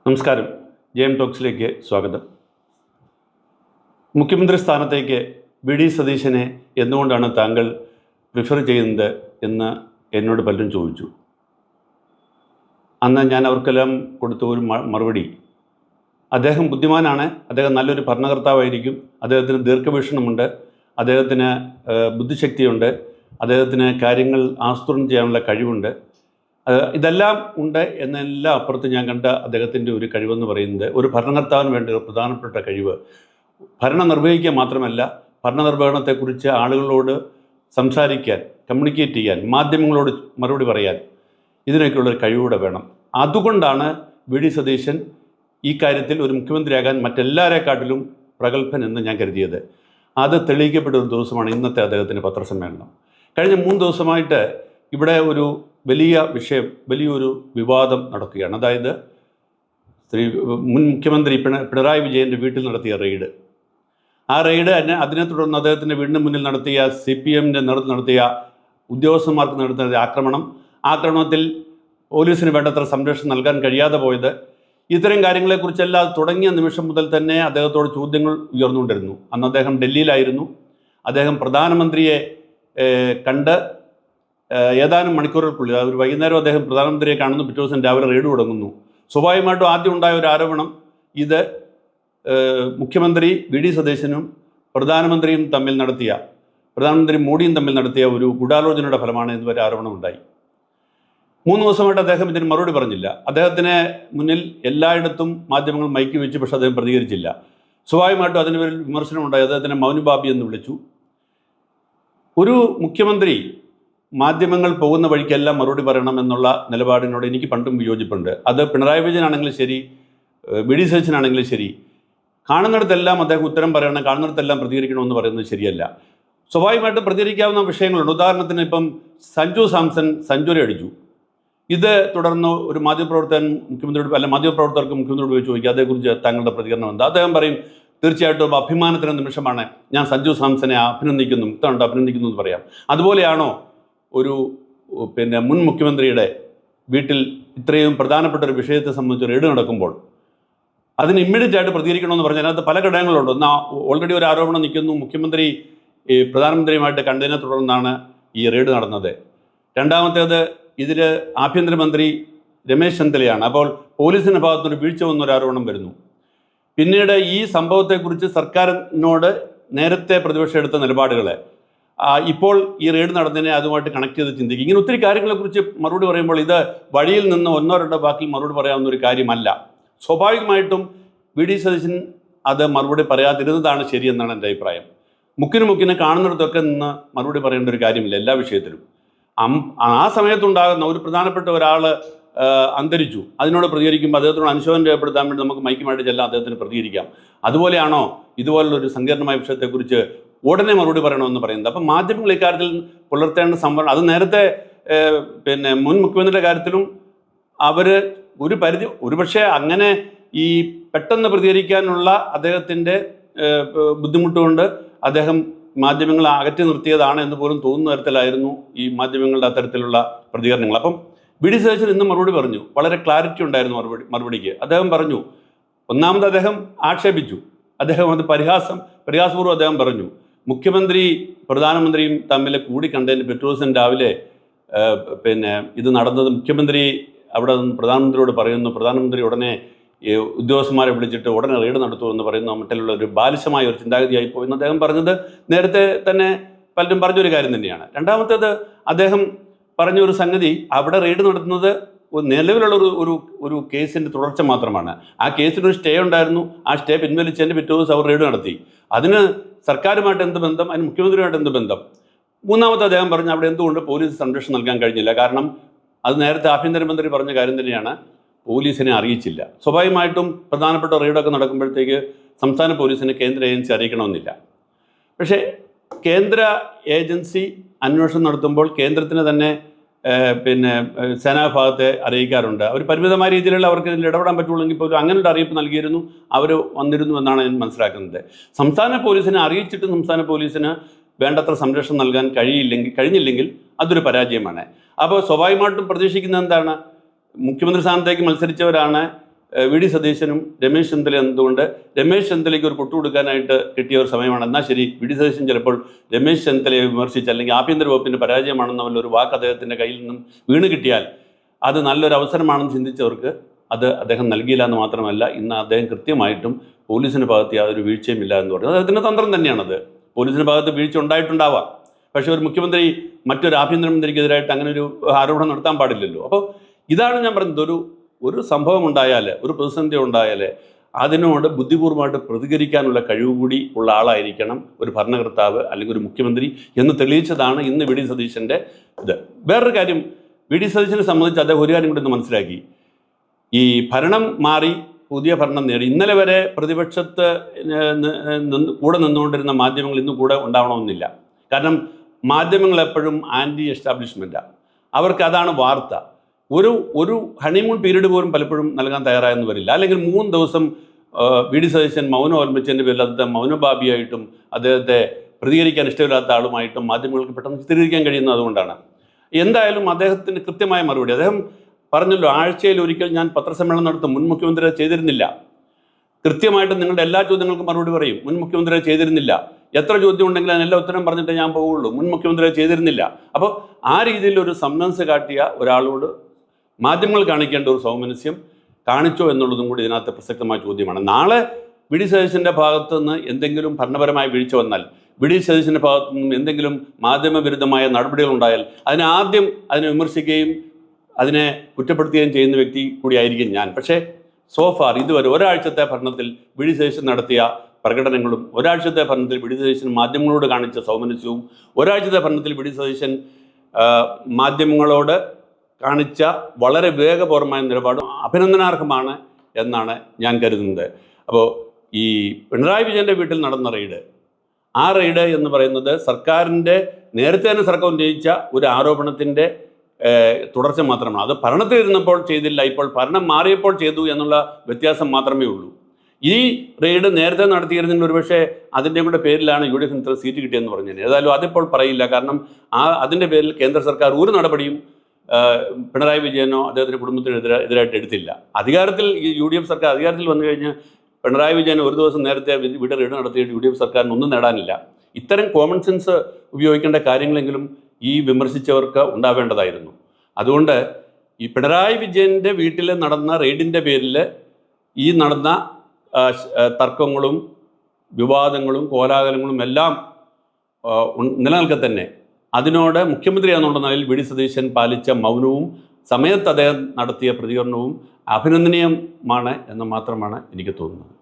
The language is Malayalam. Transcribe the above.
നമസ്കാരം. ജെഎം ടോക്സിലേക്ക് സ്വാഗതം. മുഖ്യമന്ത്രി സ്ഥാനത്തേക്ക് വി.ഡി. സതീശനെ എന്തുകൊണ്ടാണ് താങ്കൾ പ്രിഫർ ചെയ്യുന്നത് എന്ന് എന്നോട് പലരും ചോദിച്ചു. അന്ന് ഞാൻ അവർക്കെല്ലാം കൊടുത്ത ഒരു മറുപടി, അദ്ദേഹം ബുദ്ധിമാനാണ്, അദ്ദേഹം നല്ലൊരു ഭരണകർത്താവായിരിക്കും, അദ്ദേഹത്തിന് ദീർഘവീക്ഷണമുണ്ട്, അദ്ദേഹത്തിന് ബുദ്ധിശക്തിയുണ്ട്, അദ്ദേഹത്തിന് കാര്യങ്ങൾ ആസൂത്രണം ചെയ്യാനുള്ള കഴിവുണ്ട്. ഇതെല്ലാം ഉണ്ട് എന്നെല്ലാം അപ്പുറത്ത് ഞാൻ കണ്ട അദ്ദേഹത്തിൻ്റെ ഒരു കഴിവെന്ന് പറയുന്നത്, ഒരു ഭരണകർത്താവിന് വേണ്ട ഒരു പ്രധാനപ്പെട്ട കഴിവ് ഭരണം നിർവഹിക്കുക മാത്രമല്ല, ഭരണനിർവഹണത്തെക്കുറിച്ച് ആളുകളോട് സംസാരിക്കാൻ, കമ്മ്യൂണിക്കേറ്റ് ചെയ്യാൻ, മാധ്യമങ്ങളോട് മറുപടി പറയാൻ, ഇതിനൊക്കെയുള്ളൊരു കഴിവൂടെ വേണം. അതുകൊണ്ടാണ് വി.ഡി. സതീശൻ ഈ കാര്യത്തിൽ ഒരു മുഖ്യമന്ത്രിയാകാൻ മറ്റെല്ലാവരെക്കാട്ടിലും പ്രഗത്ഭൻ എന്ന് ഞാൻ കരുതിയത്. അത് തെളിയിക്കപ്പെട്ട ഒരു ദിവസമാണ് ഇന്നത്തെ അദ്ദേഹത്തിൻ്റെ പത്രസമ്മേളനം. കഴിഞ്ഞ 3 ദിവസമായിട്ട് ഇവിടെ ഒരു വലിയ വിഷയം, വലിയൊരു വിവാദം നടക്കുകയാണ്. അതായത് മുൻ മുഖ്യമന്ത്രി പിണറായി വിജയൻ്റെ വീട്ടിൽ നടത്തിയ റെയ്ഡ്. ആ റെയ്ഡ് അതിനെ തുടർന്ന് അദ്ദേഹത്തിൻ്റെ വീടിന് മുന്നിൽ നടത്തിയ CPMൻ്റെ നേതൃത്വം നടത്തിയ ഉദ്യോഗസ്ഥന്മാർക്ക് നടത്തിയ ആക്രമണത്തിൽ പോലീസിന് വേണ്ടത്ര സംരക്ഷണം നൽകാൻ കഴിയാതെ പോയത്, ഇത്തരം കാര്യങ്ങളെക്കുറിച്ചെല്ലാം തുടങ്ങിയ നിമിഷം മുതൽ തന്നെ അദ്ദേഹത്തോട് ചോദ്യങ്ങൾ ഉയർന്നുകൊണ്ടിരുന്നു. അന്ന് അദ്ദേഹം ഡൽഹിയിലായിരുന്നു. അദ്ദേഹം പ്രധാനമന്ത്രിയെ കണ്ട് ഏതാനും മണിക്കൂറുകൾക്കുള്ളിൽ, ഒരു വൈകുന്നേരം അദ്ദേഹം പ്രധാനമന്ത്രിയെ കാണുന്നു, പിറ്റേ ദിവസം രാവിലെ റെയ്ഡ് തുടങ്ങുന്നു. സ്വാഭാവികമായിട്ടും ആദ്യം ഉണ്ടായ ഒരു ആരോപണം, ഇത് മുഖ്യമന്ത്രി വി.ഡി. സതീശനും പ്രധാനമന്ത്രി മോഡിയും തമ്മിൽ നടത്തിയ ഒരു ഗൂഢാലോചനയുടെ ഫലമാണ് ഇതുവരെ ആരോപണമുണ്ടായി. 3 ദിവസമായിട്ട് അദ്ദേഹം ഇതിന് മറുപടി പറഞ്ഞില്ല. അദ്ദേഹത്തിന് മുന്നിൽ എല്ലായിടത്തും മാധ്യമങ്ങൾ മൈക്ക് വെച്ചു, പക്ഷേ അദ്ദേഹം പ്രതികരിച്ചില്ല. സ്വാഭാവികമായിട്ടും അതിന് പേരിൽ വിമർശനമുണ്ടായി. അദ്ദേഹത്തിനെ മൗനുബാബി എന്ന് വിളിച്ചു. ഒരു മുഖ്യമന്ത്രി മാധ്യമങ്ങൾ പോകുന്ന വഴിക്കെല്ലാം മറുപടി പറയണം എന്നുള്ള നിലപാടിനോട് എനിക്ക് പണ്ടും വിയോജിപ്പുണ്ട്. അത് പിണറായി വിജയനാണെങ്കിലും ശരി, വി.ഡി. സതീശനാണെങ്കിലും ശരി, കാണുന്നിടത്തെല്ലാം അദ്ദേഹം ഉത്തരം പറയണം, കാണുന്നിടത്തെല്ലാം പ്രതികരിക്കണമെന്ന് പറയുന്നത് ശരിയല്ല. സ്വാഭാവികമായിട്ടും പ്രതികരിക്കാവുന്ന വിഷയങ്ങളുണ്ട്. ഉദാഹരണത്തിന് ഇപ്പം സഞ്ജു സാംസൺ സെഞ്ചുറി അടിച്ചു. ഇത് തുടർന്ന് ഒരു മാധ്യമപ്രവർത്തകർക്ക് മുഖ്യമന്ത്രിയോട് ചോദിക്കുക, അതേക്കുറിച്ച് താങ്കളുടെ പ്രതികരണം എന്താ? അദ്ദേഹം പറയും, തീർച്ചയായിട്ടും അഭിമാനത്തിൻ്റെ നിമിഷമാണ്, ഞാൻ സഞ്ജു സാംസനെ അഭിനന്ദിക്കുന്നു എന്ന് പറയാം. അതുപോലെയാണോ ഒരു മുൻ മുഖ്യമന്ത്രിയുടെ വീട്ടിൽ ഇത്രയും പ്രധാനപ്പെട്ട ഒരു വിഷയത്തെ സംബന്ധിച്ച് റെയ്ഡ് നടക്കുമ്പോൾ അതിന് ഇമ്മീഡിയറ്റ് ആയിട്ട് പ്രതികരിക്കണമെന്ന് പറഞ്ഞാൽ അതിനകത്ത് പല ഘടകങ്ങളുണ്ട്. എന്നാൽ ഓൾറെഡി ഒരു ആരോപണം നിൽക്കുന്നു, മുഖ്യമന്ത്രി പ്രധാനമന്ത്രിയുമായിട്ട് കണ്ടതിനെ തുടർന്നാണ് ഈ റെയ്ഡ് നടന്നത്. രണ്ടാമത്തേത്, ഇതിൽ ആഭ്യന്തരമന്ത്രി രമേശ് ചെന്നിത്തലയാണ്. അപ്പോൾ പോലീസിൻ്റെ ഭാഗത്തുനിന്ന് വീഴ്ച വന്നൊരു ആരോപണം വരുന്നു. പിന്നീട് ഈ സംഭവത്തെക്കുറിച്ച് സർക്കാരിനോട് നേരത്തെ പ്രതിപക്ഷം എടുത്ത നിലപാടുകളെ ഇപ്പോൾ ഈ റെയ്ഡ് നടന്നതിനെ അതുമായിട്ട് കണക്ട് ചെയ്ത് ചിന്തിക്കും. ഇങ്ങനെ ഒത്തിരി കാര്യങ്ങളെക്കുറിച്ച് മറുപടി പറയുമ്പോൾ ഇത് വഴിയിൽ നിന്ന് 1-2 വാക്കിൽ മറുപടി പറയാവുന്ന ഒരു കാര്യമല്ല. സ്വാഭാവികമായിട്ടും വി.ഡി. സതീശൻ അത് മറുപടി പറയാതിരുന്നതാണ് ശരിയെന്നാണ് എൻ്റെ അഭിപ്രായം. മുക്കിന് കാണുന്നിടത്തൊക്കെ നിന്ന് മറുപടി പറയേണ്ട ഒരു കാര്യമില്ല എല്ലാ വിഷയത്തിലും. ആ സമയത്തുണ്ടാകുന്ന ഒരു പ്രധാനപ്പെട്ട ഒരാൾ അന്തരിച്ചു, അതിനോട് പ്രതികരിക്കുമ്പോൾ അദ്ദേഹത്തിനോട് അനുശോചനം രേഖപ്പെടുത്താൻ വേണ്ടി നമുക്ക് മൈക്കുമായിട്ട് ചെല്ലാം, അദ്ദേഹത്തിന് പ്രതികരിക്കാം. അതുപോലെയാണോ ഇതുപോലുള്ളൊരു സങ്കീർണമായ വിഷയത്തെക്കുറിച്ച് ഉടനെ മറുപടി പറയണമെന്ന് പറയുന്നത്? അപ്പം മാധ്യമങ്ങൾ ഇക്കാര്യത്തിൽ പുലർത്തേണ്ട സംവരണം, അത് നേരത്തെ മുൻ മുഖ്യമന്ത്രിയുടെ കാര്യത്തിലും അവർ ഒരുപക്ഷെ അങ്ങനെ ഈ പെട്ടെന്ന് പ്രതികരിക്കാനുള്ള അദ്ദേഹത്തിൻ്റെ ബുദ്ധിമുട്ടുകൊണ്ട് അദ്ദേഹം മാധ്യമങ്ങളെ അകറ്റി നിർത്തിയതാണ് എന്ന് പോലും തോന്നുന്ന തരത്തിലായിരുന്നു ഈ മാധ്യമങ്ങളുടെ അത്തരത്തിലുള്ള പ്രതികരണങ്ങൾ. അപ്പം വി.ഡി. സതീശൻ ഇന്ന് മറുപടി പറഞ്ഞു, വളരെ ക്ലാരിറ്റി ഉണ്ടായിരുന്നു മറുപടിക്ക്. അദ്ദേഹം പറഞ്ഞു, ഒന്നാമത് അദ്ദേഹം ആക്ഷേപിച്ചു, അദ്ദേഹം അത് പരിഹാസപൂർവ്വം അദ്ദേഹം പറഞ്ഞു, മുഖ്യമന്ത്രി പ്രധാനമന്ത്രിയും തമ്മിൽ കൂടിക്കണ്ടതിന് പിറ്റേ ദിവസം രാവിലെ ഇത് നടന്നത് മുഖ്യമന്ത്രി അവിടെ നിന്ന് പ്രധാനമന്ത്രിയോട് പറയുന്നു, പ്രധാനമന്ത്രി ഉടനെ ഉദ്യോഗസ്ഥന്മാരെ വിളിച്ചിട്ട് ഉടനെ റെയ്ഡ് നടത്തുമെന്ന് പറയുന്ന മറ്റുള്ള ഒരു ബാലിശമായ ഒരു ചിന്താഗതിയായി പോയെന്ന് അദ്ദേഹം പറഞ്ഞത് നേരത്തെ തന്നെ പലരും പറഞ്ഞൊരു കാര്യം തന്നെയാണ്. രണ്ടാമത്തേത്, അദ്ദേഹം പറഞ്ഞൊരു സംഗതി, അവിടെ റെയ്ഡ് നടത്തുന്നത് നിലവിലുള്ള ഒരു കേസിൻ്റെ തുടർച്ച മാത്രമാണ്. ആ കേസിനൊരു സ്റ്റേ ഉണ്ടായിരുന്നു, ആ സ്റ്റേ പിൻവലിച്ചതിൻ്റെ പിറ്റേ ദിവസം അവർ റെയ്ഡ് നടത്തി. അതിന് സർക്കാരുമായിട്ട് എന്ത് ബന്ധം, അതിന് മുഖ്യമന്ത്രിയുമായിട്ട് എന്ത് ബന്ധം? മൂന്നാമത്തെ, അദ്ദേഹം പറഞ്ഞു അവിടെ എന്തുകൊണ്ട് പോലീസ് സംരക്ഷണം നൽകാൻ കഴിഞ്ഞില്ല. കാരണം അത് നേരത്തെ ആഭ്യന്തരമന്ത്രി പറഞ്ഞ കാര്യം തന്നെയാണ്, പോലീസിനെ അറിയിച്ചില്ല. സ്വാഭാവികമായിട്ടും പ്രധാനപ്പെട്ട റെയ്ഡൊക്കെ നടക്കുമ്പോഴത്തേക്ക് സംസ്ഥാന പോലീസിനെ കേന്ദ്ര ഏജൻസി അറിയിക്കണമെന്നില്ല. പക്ഷേ കേന്ദ്ര ഏജൻസി അന്വേഷണം നടത്തുമ്പോൾ കേന്ദ്രത്തിന് തന്നെ സേനാഭാഗത്തെ അറിയിക്കാറുണ്ട്. അവർ പരിമിതമായ രീതിയിലുള്ള അവർക്ക് ഇതിൽ ഇടപെടാൻ പറ്റുള്ളെങ്കിൽ പോലും അങ്ങനെ ഒരു അറിയിപ്പ് നൽകിയിരുന്നു, അവർ വന്നിരുന്നു എന്നാണ് ഞാൻ മനസ്സിലാക്കുന്നത്. സംസ്ഥാന പോലീസിനെ അറിയിച്ചിട്ട് സംസ്ഥാന പോലീസിന് വേണ്ടത്ര സംരക്ഷണം നൽകാൻ കഴിഞ്ഞില്ലെങ്കിൽ അതൊരു പരാജയമാണ്. അപ്പോൾ സ്വാഭാവികമായിട്ടും പ്രതീക്ഷിക്കുന്നത് എന്താണ്? മുഖ്യമന്ത്രി സ്ഥാനത്തേക്ക് മത്സരിച്ചവരാണ്, വി ഡി സതീശനും രമേശ് ചെന്നിത്തല എന്തുകൊണ്ട് രമേശ് ചെന്നിത്തലയ്ക്ക് ഒരു കൊട്ടു കൊടുക്കാനായിട്ട് കിട്ടിയ ഒരു സമയമാണ്. എന്നാൽ ശരി, വി ഡി സതീശൻ ചിലപ്പോൾ രമേശ് ചെന്നിത്തലയെ വിമർശിച്ച് അല്ലെങ്കിൽ ആഭ്യന്തര വകുപ്പിൻ്റെ പരാജയമാണെന്നുള്ള ഒരു വാക്ക് അദ്ദേഹത്തിൻ്റെ കയ്യിൽ നിന്നും വീണ് കിട്ടിയാൽ അത് നല്ലൊരു അവസരമാണെന്ന് ചിന്തിച്ചവർക്ക് അത് അദ്ദേഹം നൽകിയില്ല എന്ന് മാത്രമല്ല, ഇന്ന് അദ്ദേഹം കൃത്യമായിട്ടും പോലീസിൻ്റെ ഭാഗത്ത് യാതൊരു വീഴ്ചയും ഇല്ല എന്ന് പറയുന്നത് അദ്ദേഹത്തിൻ്റെ തന്ത്രം തന്നെയാണത്. പോലീസിൻ്റെ ഭാഗത്ത് വീഴ്ച ഉണ്ടായിട്ടുണ്ടാവാം, പക്ഷേ ഒരു മുഖ്യമന്ത്രി മറ്റൊരു ആഭ്യന്തരമന്ത്രിക്കെതിരായിട്ട് അങ്ങനെ ഒരു ആരോപണം നടത്താൻ പാടില്ലല്ലോ. അപ്പോൾ ഇതാണ് ഞാൻ പറയുന്നത്, ഒരു സംഭവം ഉണ്ടായാൽ, ഒരു പ്രതിസന്ധി ഉണ്ടായാൽ അതിനോട് ബുദ്ധിപൂർവ്വമായിട്ട് പ്രതികരിക്കാനുള്ള കഴിവ് കൂടി ഉള്ള ആളായിരിക്കണം ഒരു ഭരണകർത്താവ് അല്ലെങ്കിൽ ഒരു മുഖ്യമന്ത്രി എന്ന് തെളിയിച്ചതാണ് ഇന്ന് വി ഡി സതീശൻ്റെ ഇത്. വേറൊരു കാര്യം, വി ഡി സതീശനെ സംബന്ധിച്ച് അദ്ദേഹം ഒരു കാര്യം കൂടി ഒന്ന് മനസ്സിലാക്കി. ഈ ഭരണം മാറി പുതിയ ഭരണം നേടി, ഇന്നലെ വരെ പ്രതിപക്ഷത്ത് കൂടെ നിന്നുകൊണ്ടിരുന്ന മാധ്യമങ്ങൾ ഇന്ന് കൂടെ ഉണ്ടാവണമെന്നില്ല. കാരണം മാധ്യമങ്ങൾ എപ്പോഴും ആൻറ്റി എസ്റ്റാബ്ലിഷ്മെൻറ്റാണ്, അവർക്ക് അതാണ് വാർത്ത. ഒരു ഹണിമൂൺ പീരീഡ് പോലും പലപ്പോഴും നൽകാൻ തയ്യാറായെന്ന് വരില്ല. അല്ലെങ്കിൽ 3 ദിവസം വി ഡി സതീശൻ മൗനം ഓർമ്മിച്ചതിൻ്റെ പേരിൽ അദ്ദേഹത്തെ മൗനഭാബിയായിട്ടും അദ്ദേഹത്തെ പ്രതികരിക്കാൻ ഇഷ്ടമില്ലാത്ത ആളുമായിട്ടും മാധ്യമങ്ങൾക്ക് പെട്ടെന്ന് ചിത്രീകരിക്കാൻ കഴിയുന്നത് അതുകൊണ്ടാണ്. എന്തായാലും അദ്ദേഹത്തിന് കൃത്യമായ മറുപടി അദ്ദേഹം പറഞ്ഞല്ലോ, ആഴ്ചയിൽ ഒരിക്കൽ ഞാൻ പത്രസമ്മേളനം നടത്തും. മുൻ മുഖ്യമന്ത്രി ചെയ്തിരുന്നില്ല. കൃത്യമായിട്ട് നിങ്ങളുടെ എല്ലാ ചോദ്യങ്ങൾക്കും മറുപടി പറയും. മുൻ മുഖ്യമന്ത്രി ചെയ്തിരുന്നില്ല. എത്ര ചോദ്യം ഉണ്ടെങ്കിലും അതിനെല്ലാം ഉത്തരം പറഞ്ഞിട്ടേ ഞാൻ പോവുള്ളൂ. മുൻ മുഖ്യമന്ത്രി ചെയ്തിരുന്നില്ല. അപ്പോൾ ആ രീതിയിൽ ഒരു സമ്മൻസ് കാട്ടിയ ഒരാളോട് മാധ്യമങ്ങൾ കാണിക്കേണ്ട ഒരു സൗമനസ്യം കാണിച്ചോ എന്നുള്ളതും കൂടി ഇതിനകത്ത് പ്രസക്തമായ ചോദ്യമാണ്. നാളെ വി ഡി സതീശൻ്റെ ഭാഗത്തു നിന്ന് എന്തെങ്കിലും ഭരണപരമായ വീഴ്ച വന്നാൽ, വി ഡി സതീശൻ്റെ ഭാഗത്തു നിന്നും എന്തെങ്കിലും മാധ്യമവിരുദ്ധമായ നടപടികൾ ഉണ്ടായാൽ അതിനെ വിമർശിക്കുകയും അതിനെ കുറ്റപ്പെടുത്തുകയും ചെയ്യുന്ന വ്യക്തി കൂടിയായിരിക്കും ഞാൻ. പക്ഷേ സോഫാർ ഇതുവരെ ഒരാഴ്ചത്തെ ഭരണത്തിൽ വി ഡി സതീശൻ നടത്തിയ പ്രകടനങ്ങളും, ഒരാഴ്ചത്തെ ഭരണത്തിൽ വി ഡി സതീശൻ മാധ്യമങ്ങളോട് കാണിച്ച സൗമനസ്യവും, ഒരാഴ്ചത്തെ ഭരണത്തിൽ വി ഡി സതീശൻ മാധ്യമങ്ങളോട് കാണിച്ച വളരെ വേഗപൂർവമായ നിലപാടും അഭിനന്ദനാർഹമാണ് എന്നാണ് ഞാൻ കരുതുന്നത്. അപ്പോൾ ഈ പിണറായി വിജയൻ്റെ വീട്ടിൽ നടന്ന റെയ്ഡ്, ആ റെയ്ഡ് എന്ന് പറയുന്നത് സർക്കാരിൻ്റെ നേരത്തെ തന്നെ സർക്കാർ ഉന്നയിച്ച ഒരു ആരോപണത്തിൻ്റെ തുടർച്ച മാത്രമാണ്. അത് ഭരണത്തിലിരുന്നപ്പോൾ ചെയ്തില്ല, ഇപ്പോൾ ഭരണം മാറിയപ്പോൾ ചെയ്തു എന്നുള്ള വ്യത്യാസം മാത്രമേ ഉള്ളൂ. ഈ റെയ്ഡ് നേരത്തെ നടത്തിയിരുന്നെങ്കിൽ ഒരുപക്ഷെ അതിൻ്റെ കൂടെ പേരിലാണ് യു ഡി എഫിന് ഇത്ര സീറ്റ് കിട്ടിയെന്ന് പറഞ്ഞത്. ഏതായാലും അതിപ്പോൾ പറയില്ല. കാരണം അതിൻ്റെ പേരിൽ കേന്ദ്ര സർക്കാർ ഒരു നടപടിയും പിണറായി വിജയനോ അദ്ദേഹത്തിൻ്റെ കുടുംബത്തിനോ എതിരായിട്ട് എടുത്തില്ല. അധികാരത്തിൽ യു ഡി എഫ് സർക്കാർ അധികാരത്തിൽ വന്നു കഴിഞ്ഞ് പിണറായി വിജയൻ ഒരു ദിവസം നേരത്തെ ഇവിടെ റെയ്ഡ് നടത്തിയിട്ട് യു ഡി എഫ് സർക്കാരിന് ഒന്നും നേടാനില്ല. ഇത്തരം കോമൺ സെൻസ് ഉപയോഗിക്കേണ്ട കാര്യങ്ങളെങ്കിലും ഈ വിമർശിച്ചവർക്ക് ഉണ്ടാവേണ്ടതായിരുന്നു. അതുകൊണ്ട് ഈ പിണറായി വിജയൻ്റെ വീട്ടിൽ നടന്ന റെയ്ഡിൻ്റെ പേരിൽ ഈ നടന്ന തർക്കങ്ങളും വിവാദങ്ങളും കോലാഹലങ്ങളും എല്ലാം നിലനിൽക്കെ തന്നെ അതിനോട് മുഖ്യമന്ത്രി എന്നുള്ള നിലയിൽ വി ഡി സതീശൻ പാലിച്ച മൗനവും സമയത്ത് അദ്ദേഹം നടത്തിയ പ്രതികരണവും അഭിനന്ദനീയമാണ് എന്ന് മാത്രമാണ് എനിക്ക് തോന്നുന്നത്.